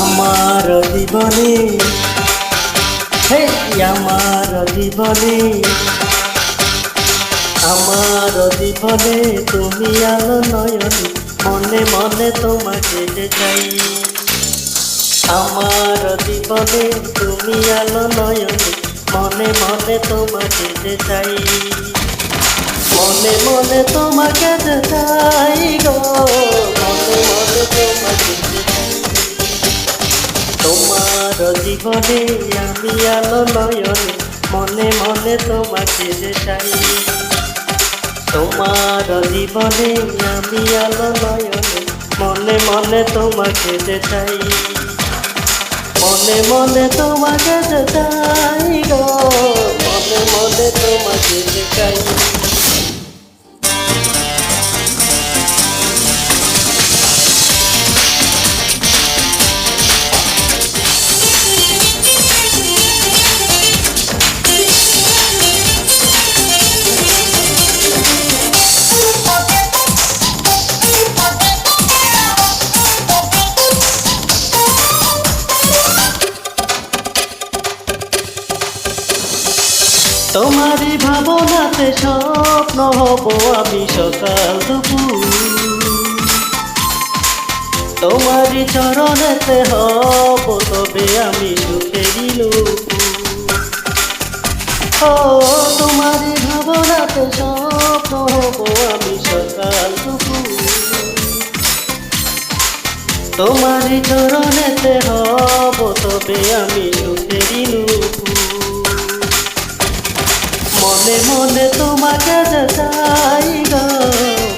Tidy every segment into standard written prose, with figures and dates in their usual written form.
আমার জীবনে হে আমার জীবনে আমার জীবনে তুমি আলো নয়নে মনে মনে তোমাকে যে চাই আমার জীবনে তুমি আলো নয়নে মনে মনে তোমাকে যে চাই মনে মনে তোমাকে যে চাই গো মনে মনে তোমাকে যে চাই তোমার জীবনে আমি আলো নয়নে মনে মনে তোমাকে যে চাই তোমার জীবনে আমি আলো নয়নে মনে মনে তোমাকে যে চাই মনে মনে তোমাকে যে চাই গো মনে মনে তোমাকে যে চাই তোমারই ভাবনাতে স্বপ্ন হব আমি সকাল দুপুর তোমারই চরণেতে হব তবে আমি সুখেরই নূপুর ও তোমারই ভাবনাতে স্বপ্ন হব আমি সকাল দুপুর তোমারই চরণেতে হব তবে আমি সুখেরই নূপুর মনে মনে তোমাকে যে চাই গো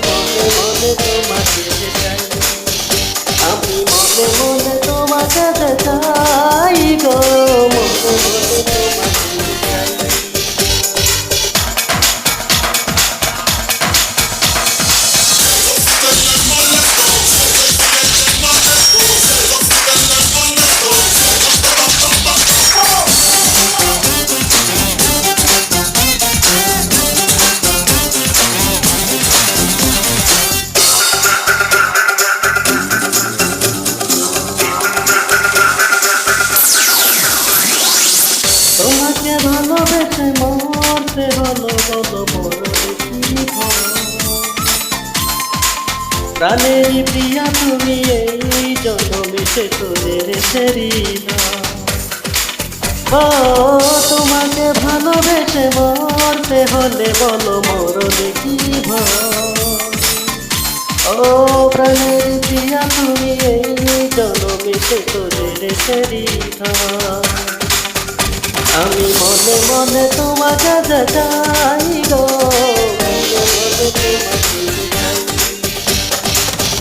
মনে মনে তোমাকে যে চাই আমি মনে মনে তোমাকে যে চাই গো মনে মনে তোমাকে যে চাই তোমাকে ভালোবেসে মরতে হলো বলো বড় কি প্রাণের প্রিয়া তুমি এই জন্মে সে তোদের সেরি ও তোমাকে ভালোবেসে মরতে হলে বলো মরণ কি ও প্রাণের প্রিয়া তুমি এই জন্মে সে তোদের সেরি আমি মনে মনে তোমাকে যে চাই গো মনে মনে তোমাকে যে চাই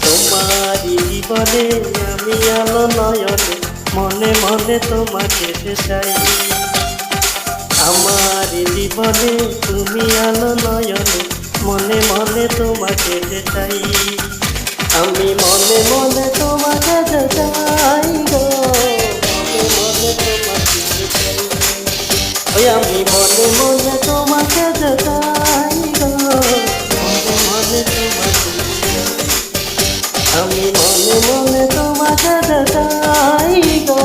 তোমারই জীবনে আমি আলো নয়নে মনে মনে তোমাকে যে চাই আমার জীবনে তুমি আলো নয়নে মনে মনে তোমাকে যে চাই আমি মনে মনে তোমাকে যে চাই গো মনে মনে তোমাকে যে চাই আমি মনে মনে তোমাকে যে চাই গো মনে মনে তোমাকে আমি মনে মনে তোমাকে যে চাই গো